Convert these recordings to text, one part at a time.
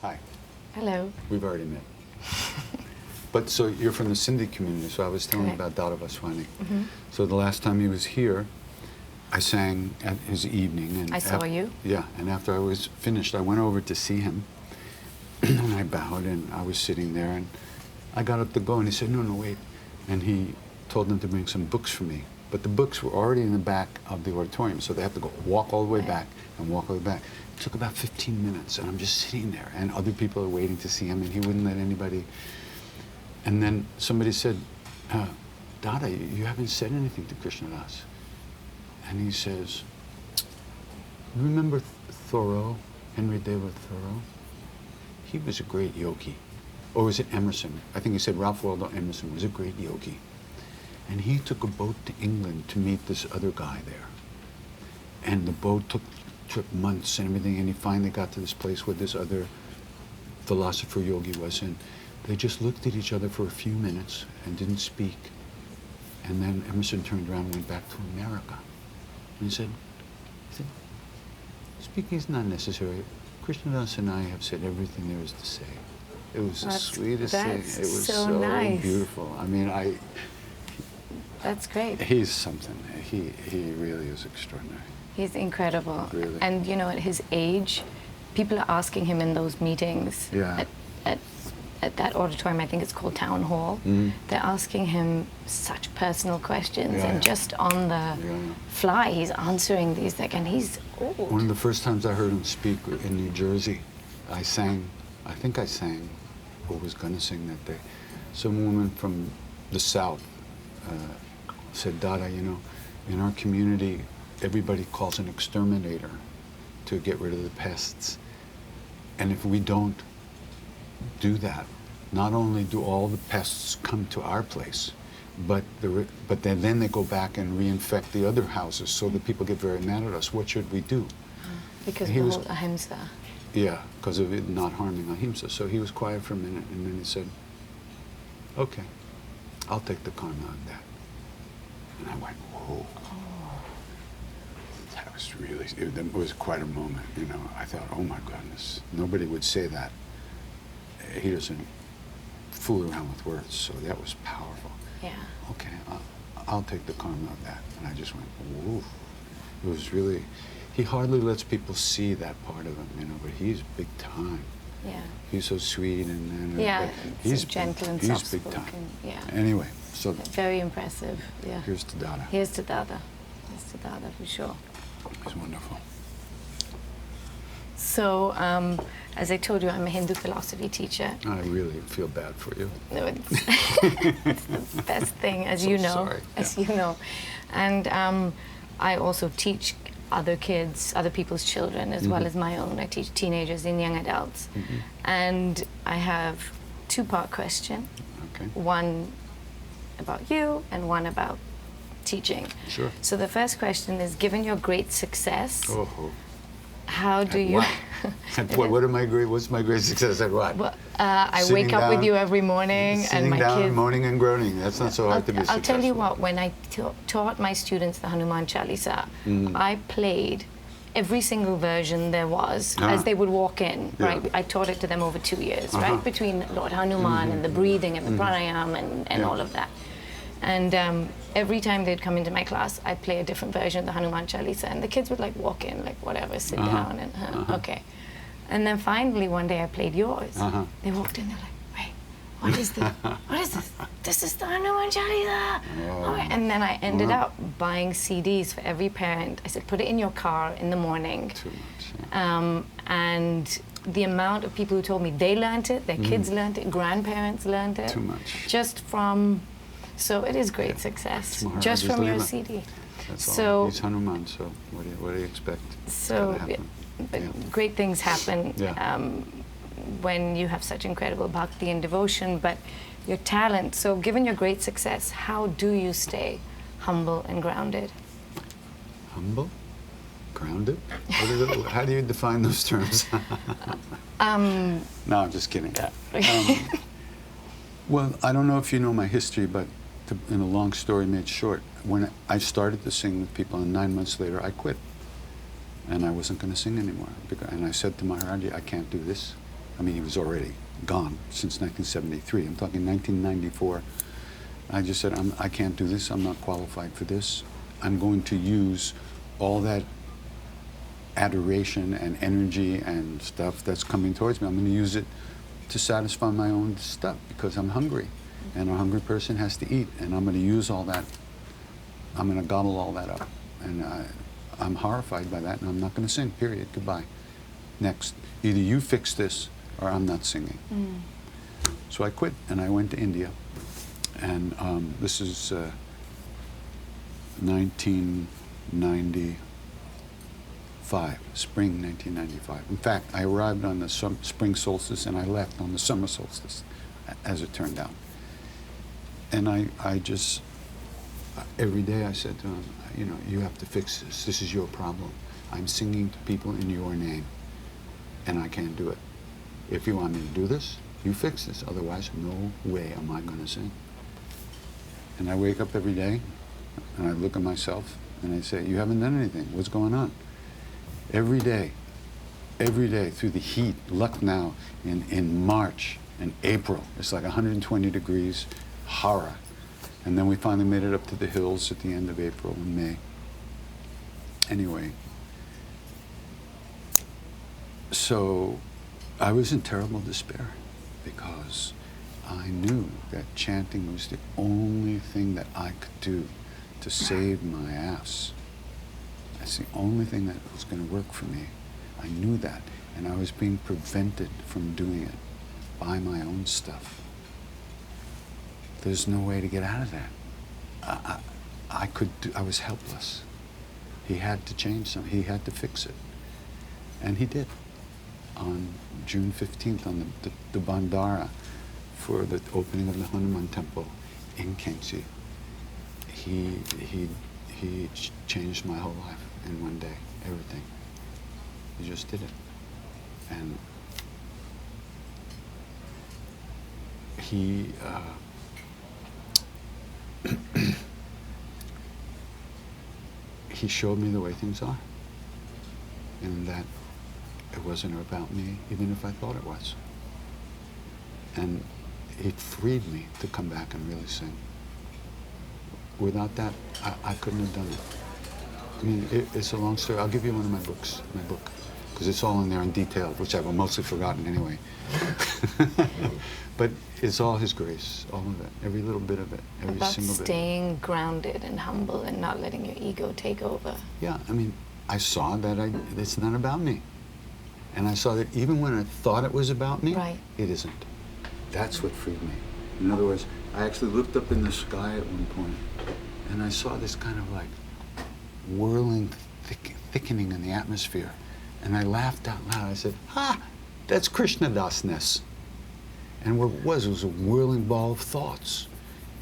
Hi. Hello. We've already met. But so you're from the Sindhi community, so I was telling you about Dada Vaswani. So the last time he was here, I sang at his evening. And I saw you. Yeah, and after I was finished, I went over to see him, and I bowed, and I was sitting there, and I got up to go, and he said, no, wait. And he told them to bring some books for me. But the books were already in the back of the auditorium, so they have to go walk all the way back and walk all the way back. It took about 15 minutes, and I'm just sitting there, and other people are waiting to see him, and he wouldn't let anybody. And then somebody said, Dada, you haven't said anything to Krishna Das. And he says, remember Thoreau, Henry David Thoreau? He was a great yogi. Or was it Emerson? I think he said Ralph Waldo Emerson was a great yogi. And he took a boat to England to meet this other guy there. And the boat took months and everything, and he finally got to this place where this other philosopher yogi was, and they just looked at each other for a few minutes and didn't speak. And then Emerson turned around and went back to America. And he said, speaking is not necessary. Krishnadas and I have said everything there is to say. It was the sweetest thing. It was so nice. Beautiful. I mean, That's great. He's something. He really is extraordinary. He's incredible. Really. And you know, at his age, people are asking him in those meetings at that auditorium, I think it's called Town Hall, they're asking him such personal questions, and just on the fly, he's answering these, and he's old. One of the first times I heard him speak in New Jersey, I think I sang, or was going to sing that day. Some woman from the South said, Dada, you know, in our community, everybody calls an exterminator to get rid of the pests. And if we don't do that, not only do all the pests come to our place, but then they go back and reinfect the other houses, so that people get very mad at us. What should we do? Because of the whole ahimsa. Yeah, because of it not harming ahimsa. So he was quiet for a minute, and then he said, okay, I'll take the karma on that. And I went, whoa. That was really, it was quite a moment, you know. I thought, oh my goodness, nobody would say that. He doesn't fool around with words, so that was powerful. Yeah. Okay, I'll take the karma of that. And I just went, whoa. It was really, he hardly lets people see that part of him, you know, but he's big time. Yeah. He's so sweet and he's so gentle and soft-spoken. He's big time. Yeah. Anyway, so very impressive. Yeah. Here's to Dada. Here's to Dada. Here's to Dada for sure. He's wonderful. So, as I told you, I'm a Hindu philosophy teacher. I really feel bad for you. No, it's the best thing, as you know. Sorry. As you know. And I also teach other kids, other people's children, as well as my own. I teach teenagers and young adults. And I have two-part question. Okay. One about you and one about teaching. Sure. So the first question is, given your great success, how do you... What's my great success at what? Well, I wake up with you every morning, and my kids... moaning and groaning. That's not so hard to be successful. I'll tell you what, when I taught my students the Hanuman Chalisa, I played every single version there was as they would walk in, right? I taught it to them over 2 years, right? Between Lord Hanuman and the breathing and the pranayam and all of that. And every time they'd come into my class, I'd play a different version of the Hanuman Chalisa, and the kids would like walk in, like whatever, sit down, and okay. And then finally one day I played yours. They walked in, they're like, wait, what is this? What is this? This is the Hanuman Chalisa. And then I ended up buying CDs for every parent. I said, put it in your car in the morning. Too much. And the amount of people who told me they learned it, their kids learned it, grandparents learned it. Too much. Just from... So it is great success, just from your CD. That's all. He's Hanuman, so what do you expect? So great things happen when you have such incredible bhakti and devotion, but your talent. So given your great success, how do you stay humble and grounded? Humble? Grounded? How do you define those terms? No, I'm just kidding. Well, I don't know if you know my history, but in a long story made short, when I started to sing with people, and 9 months later I quit. And I wasn't going to sing anymore. And I said to Maharaji, I can't do this. I mean, he was already gone since 1973. I'm talking 1994. I just said, I can't do this. I'm not qualified for this. I'm going to use all that adoration and energy and stuff that's coming towards me. I'm going to use it to satisfy my own stuff because I'm hungry. And a hungry person has to eat. And I'm going to use all that. I'm going to gobble all that up. And I'm horrified by that. And I'm not going to sing, period. Goodbye. Next. Either you fix this or I'm not singing. So I quit and I went to India. And this is 1995, spring 1995. In fact, I arrived on the spring solstice and I left on the summer solstice, as it turned out. And I just, every day I said to him, you know, you have to fix this. This is your problem. I'm singing to people in your name, and I can't do it. If you want me to do this, you fix this. Otherwise, no way am I going to sing. And I wake up every day, and I look at myself, and I say, you haven't done anything. What's going on? Every day, through the heat, Lucknow, in March and April, it's like 120 degrees, horror. And then we finally made it up to the hills at the end of April and May. Anyway, so I was in terrible despair because I knew that chanting was the only thing that I could do to save my ass. That's the only thing that was going to work for me. I knew that, and I was being prevented from doing it by my own stuff. There's no way to get out of that. I was helpless. He had to change something. He had to fix it. And he did. On June 15th, on the Bandara, for the opening of the Hanuman temple in Kensi, he changed my whole life in one day, everything. He just did it. And he he showed me the way things are, and that it wasn't about me, even if I thought it was. And it freed me to come back and really sing. Without that, I couldn't have done it. I mean, it's a long story. I'll give you one of my book, because it's all in there in detail, which I've mostly forgotten anyway. But it's all His grace, all of it, every little bit of it, every single bit. About staying grounded and humble and not letting your ego take over. Yeah, I mean, I saw that it's not about me. And I saw that even when I thought it was about me, right, it isn't. That's what freed me. In other words, I actually looked up in the sky at one point, and I saw this kind of like whirling, thickening in the atmosphere. And I laughed out loud. I said, that's Krishna Das-ness. And what it was a whirling ball of thoughts.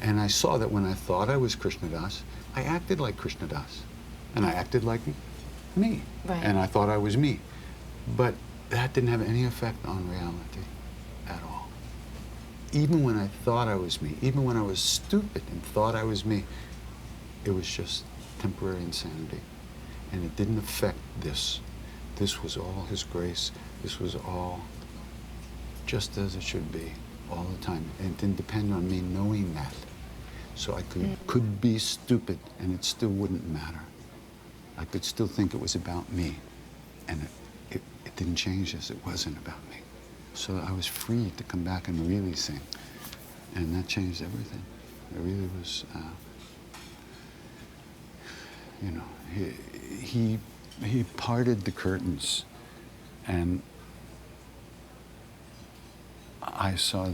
And I saw that when I thought I was Krishna Das, I acted like Krishna Das. And I acted like me. Right. And I thought I was me. But that didn't have any effect on reality at all. Even when I thought I was me, even when I was stupid and thought I was me, it was just temporary insanity. And it didn't affect this. This was all His grace. This was all just as it should be all the time. And it didn't depend on me knowing that. So I could be stupid and it still wouldn't matter. I could still think it was about me. And it didn't change this. It wasn't about me. So I was free to come back and really sing. And that changed everything. It really was, you know, he parted the curtains, and I saw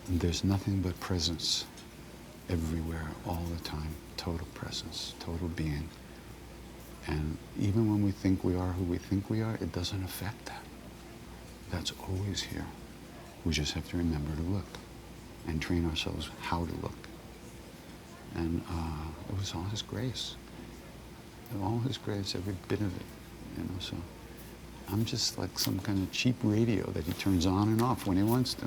there's nothing but presence everywhere, all the time. Total presence, total being. And even when we think we are who we think we are, it doesn't affect that. That's always here. We just have to remember to look and train ourselves how to look. And it was all His grace. All His grace, every bit of it, you know, so I'm just like some kind of cheap radio that He turns on and off when He wants to.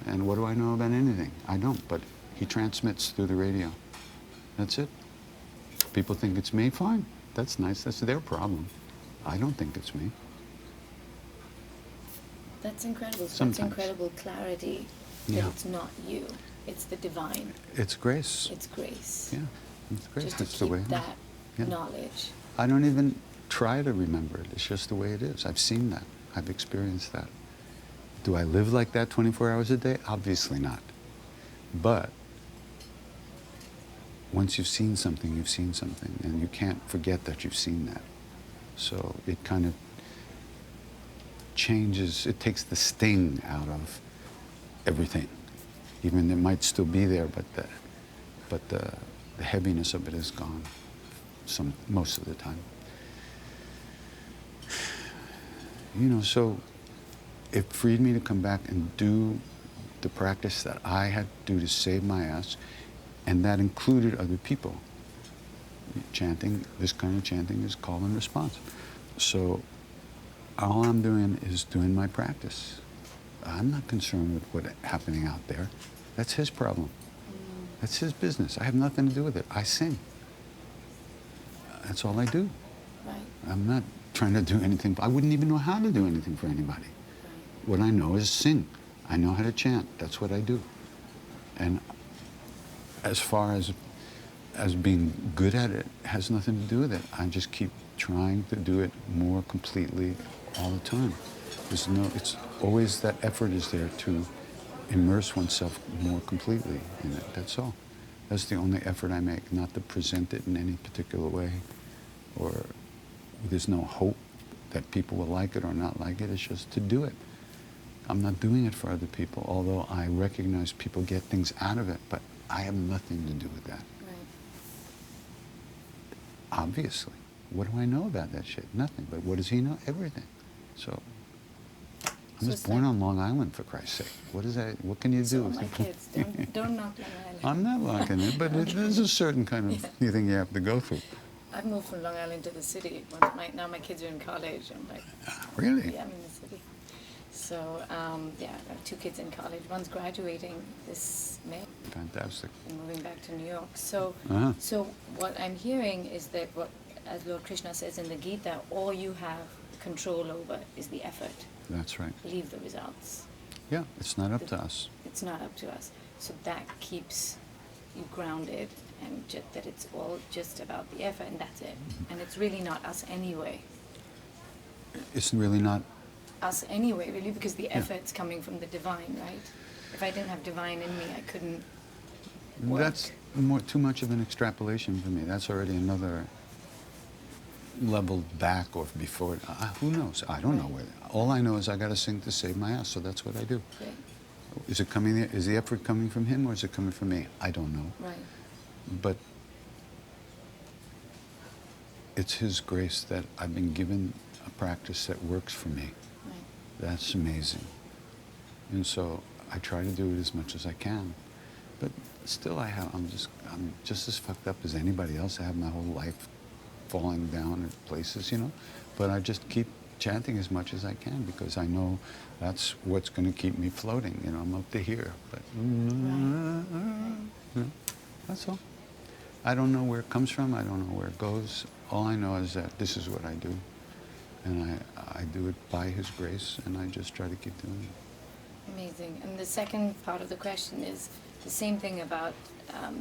And what do I know about anything? I don't, but He transmits through the radio. That's it. People think it's me, fine. That's nice, that's their problem. I don't think it's me. That's incredible. So Sometimes. that's incredible clarity that Yeah. it's not you, it's the divine. It's grace. It's grace. Yeah, it's grace. Just to It's the way keep it is. that Yeah. knowledge. I don't even try to remember it. It's just the way it is. I've seen that. I've experienced that. Do I live like that 24 hours a day? Obviously not. But once you've seen something, you've seen something, and you can't forget that you've seen that. So it kind of changes, it takes the sting out of everything. Even it might still be there, but the heaviness of it is gone most of the time. You know, so it freed me to come back and do the practice that I had to do to save my ass, and that included other people. Chanting, this kind of chanting is call and response. So all I'm doing is doing my practice. I'm not concerned with what's happening out there. That's his problem. That's his business. I have nothing to do with it. I sing. That's all I do. Right. I'm not trying to do anything. I wouldn't even know how to do anything for anybody. Right. What I know is sing. I know how to chant. That's what I do. And as far as being good at it, has nothing to do with it. I just keep trying to do it more completely all the time. It's always that effort is there to immerse oneself more completely in it. That's all. That's the only effort I make, not to present it in any particular way, or there's no hope that people will like it or not like it. It's just to do it. I'm not doing it for other people, although I recognize people get things out of it, but I have nothing to do with that. Right. Obviously. What do I know about that shit? Nothing. But what does he know? Everything. So I was born on Long Island, for Christ's sake. What is that? What can you do? So my kids, don't knock Long Island. I'm not knocking it, but there's a certain kind of thing you have to go through. I've moved from Long Island to the city. Now my kids are in college. I'm like, Really? yeah, I'm in the city. So, yeah, I have 2 kids in college. One's graduating this May Fantastic. and moving back to New York. So, Uh-huh. so what I'm hearing is that as Lord Krishna says in the Gita, all you have control over is the effort. That's right. Leave the results. Yeah, it's not up to us. It's not up to us. So that keeps you grounded, and that it's all just about the effort, and that's it. And it's really not us anyway. It's really not. Us anyway, really, because the effort's coming from the divine, right? If I didn't have divine in me, I couldn't work. That's too much of an extrapolation for me. That's already another level back or before. Who knows? I don't know where. All I know is I got to sing to save my ass, so that's what I do. Great. Is the effort coming from him or is it coming from me? I don't know. Right. But it's his grace that I've been given a practice that works for me. Right. That's amazing. And so I try to do it as much as I can. But still I'm just as fucked up as anybody else. I have my whole life falling down at places, you know. But I just keep chanting as much as I can because I know that's what's going to keep me floating. You know, I'm up to here. But that's all. I don't know where it comes from. I don't know where it goes. All I know is that this is what I do. And I do it by his grace, and I just try to keep doing it. Amazing. And the second part of the question is the same thing about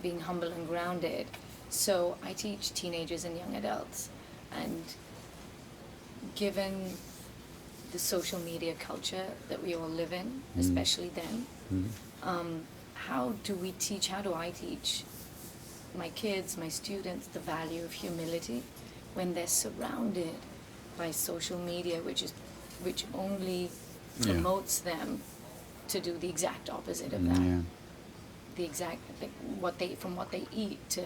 being humble and grounded. So I teach teenagers and young adults, and given the social media culture that we all live in, especially then, how do I teach my kids, my students, the value of humility when they're surrounded by social media, which only promotes them to do the exact opposite of that. Yeah. The exact, from what they eat to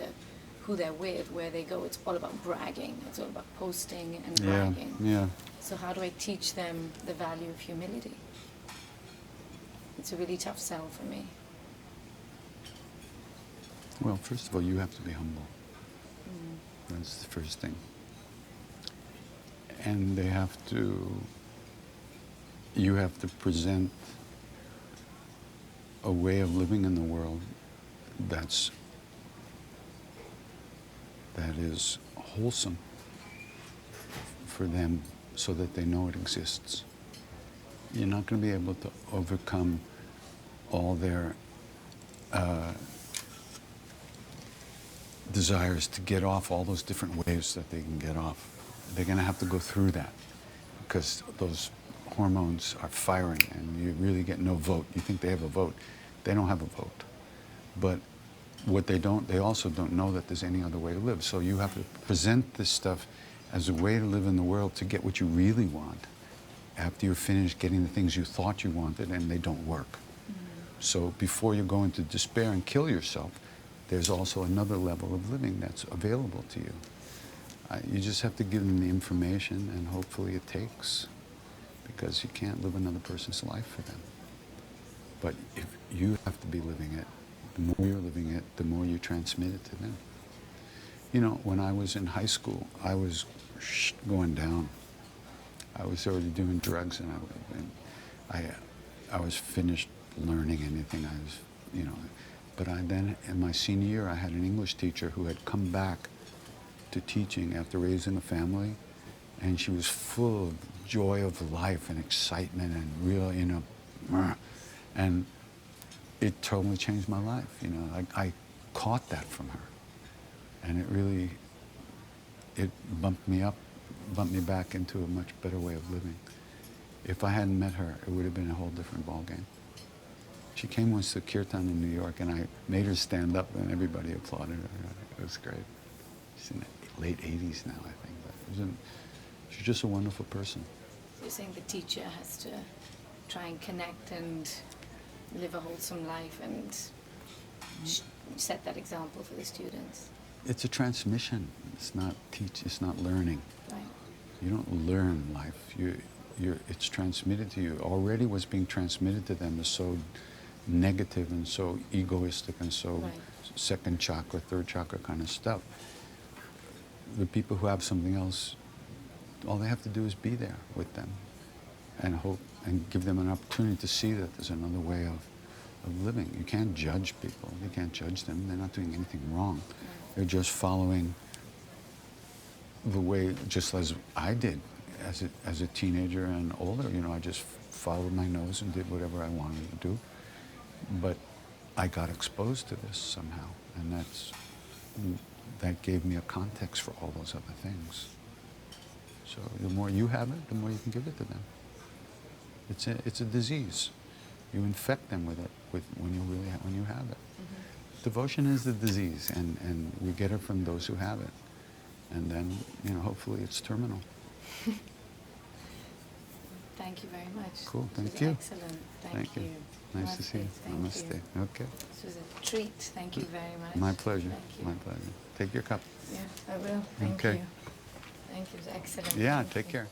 who they're with, where they go, it's all about bragging. It's all about posting and bragging. Yeah. So how do I teach them the value of humility? It's a really tough sell for me. Well, first of all, you have to be humble. That's the first thing. And you have to present a way of living in the world that is wholesome for them so that they know it exists. you're not going to be able to overcome all their desires to get off all those different ways that they can get off. They're going to have to go through that because those hormones are firing and you really get no vote. You think they have a vote. They don't have a vote. But what they also don't know that there's any other way to live. So you have to present this stuff as a way to live in the world to get what you really want after you're finished getting the things you thought you wanted and they don't work. Mm-hmm. So before you go into despair and kill yourself, there's also another level of living that's available to you. You just have to give them the information and hopefully it takes, because you can't live another person's life for them. But if you have to be living it, the more you're living it, the more you transmit it to them. You know, when I was in high school, I was going down. I was already doing drugs, and I was finished learning anything. I was, you know, but I then, in my senior year, I had an English teacher who had come back to teaching after raising a family, and she was full of joy of life and excitement and real, you know, and it totally changed my life. You know, I caught that from her, and it really, it bumped me back into a much better way of living. If I hadn't met her, it would have been a whole different ballgame. She came once to Kirtan in New York, and I made her stand up, and everybody applauded her. It was great. She's in the late 80s now, I think. But she's just a wonderful person. You're saying the teacher has to try and connect and live a wholesome life and set that example for the students. It's a transmission. It's not it's not learning. Right. You don't learn life. It's transmitted to you. Already what's being transmitted to them is so negative and so egoistic and so right. second chakra, third chakra kind of stuff. The people who have something else, all they have to do is be there with them and hope and give them an opportunity to see that there's another way of living. You can't judge people. You can't judge them. They're not doing anything wrong. They're just following the way, just as I did as a teenager and older. You know, I just followed my nose and did whatever I wanted to do. But I got exposed to this somehow, and that gave me a context for all those other things. So the more you have it, the more you can give it to them. It's a disease. You infect them with it when you have it. Mm-hmm. Devotion is the disease, and we get it from those who have it. And then, you know, hopefully it's terminal. Thank you very much. Cool, thank This was you. excellent. Thank you. Nice Namaste. to see you. Thank Namaste. you. Okay. This was a treat. Thank you very much. My pleasure. Thank you. My pleasure. Take your cup. Yeah, I will. Thank Okay. you. Thank you. It was excellent. Yeah, Thank take you. care.